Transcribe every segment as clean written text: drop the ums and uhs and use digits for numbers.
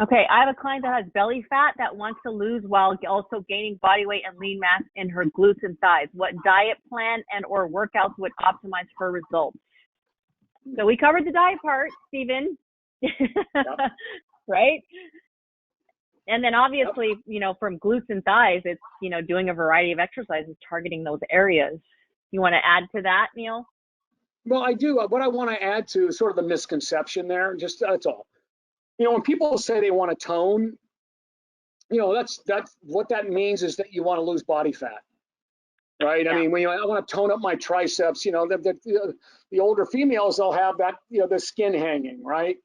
Okay, I have a client that has belly fat that wants to lose while also gaining body weight and lean mass in her glutes and thighs. What diet plan and or workouts would optimize for results? So we covered the diet part, Stephen. Yep. Right? And then obviously, Yep. you know, from glutes and thighs, it's, you know, doing a variety of exercises, targeting those areas. You want to add to that, Neal? Well, I do. What I want to add to is sort of the misconception there. Just that's all. You know, when people say they want to tone, you know, that's what that means is that you want to lose body fat, right? Yeah. I mean, when I want to tone up my triceps, you know, the older females, they'll have that, you know, the skin hanging, right?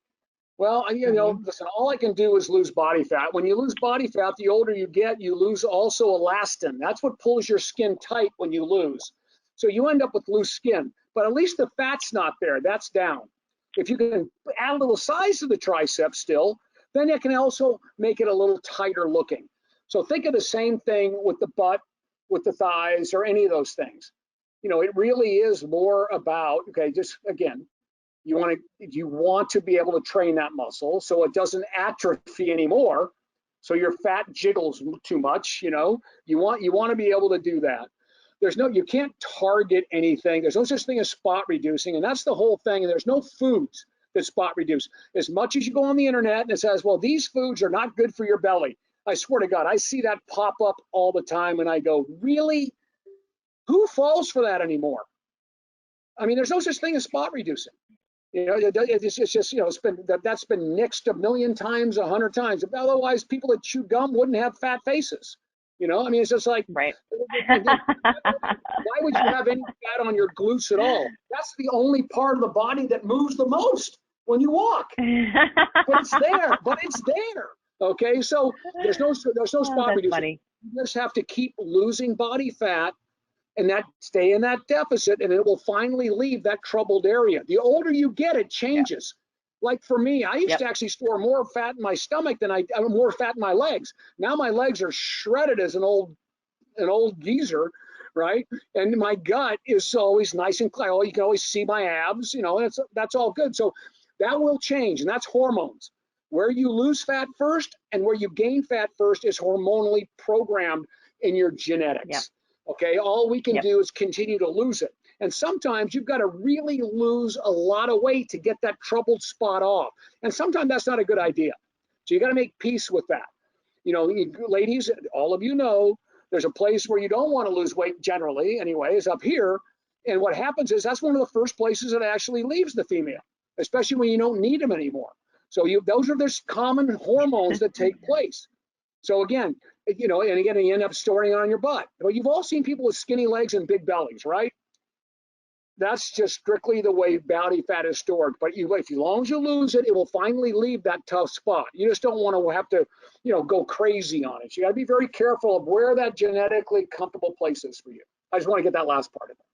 Well, you know, listen, all I can do is lose body fat. When you lose body fat, the older you get, you lose also elastin. That's what pulls your skin tight when you lose. So you end up with loose skin, but at least the fat's not there. That's down. If you can add a little size to the tricep still, then it can also make it a little tighter looking. So think of the same thing with the butt, with the thighs, or any of those things. You know, it really is more about, okay, just again, you want to be able to train that muscle so it doesn't atrophy anymore. So your fat jiggles too much, you know. You want to be able to do that. You can't target anything. There's no such thing as spot reducing, and that's the whole thing. And there's no foods that spot reduce. As much as you go on the internet and it says, well, these foods are not good for your belly. I swear to God, I see that pop up all the time, and I go, really? Who falls for that anymore? I mean, there's no such thing as spot reducing. You know, it's just, you know, that's been nixed a million times, 100 times. Otherwise, people that chew gum wouldn't have fat faces. You know, I mean, it's just like, right. Why would you have any fat on your glutes at all? That's the only part of the body that moves the most when you walk. But it's there. Okay, so there's no spot reducing. Funny. You just have to keep losing body fat and that stay in that deficit, and it will finally leave that troubled area. The older you get, it changes. Yep. Like for me, I used to actually store more fat in my stomach than more fat in my legs. Now my legs are shredded as an old geezer, right? And my gut is always nice and clear. You can always see my abs, you know, and that's all good. So that will change, and that's hormones. Where you lose fat first and where you gain fat first is hormonally programmed in your genetics. Yep. Okay, all we can do is continue to lose it. And sometimes you've got to really lose a lot of weight to get that troubled spot off. And sometimes that's not a good idea. So you got to make peace with that. You know, ladies, all of you know, there's a place where you don't want to lose weight generally, anyway, is up here. And what happens is that's one of the first places that actually leaves the female, especially when you don't need them anymore. So those are the common hormones that take place. So again, you know, and again, you end up storing it on your butt. Well, you've all seen people with skinny legs and big bellies, right? That's just strictly the way body fat is stored. But as long as you lose it, it will finally leave that tough spot. You just don't want to have to, you know, go crazy on it. So you got to be very careful of where that genetically comfortable place is for you. I just want to get that last part of it.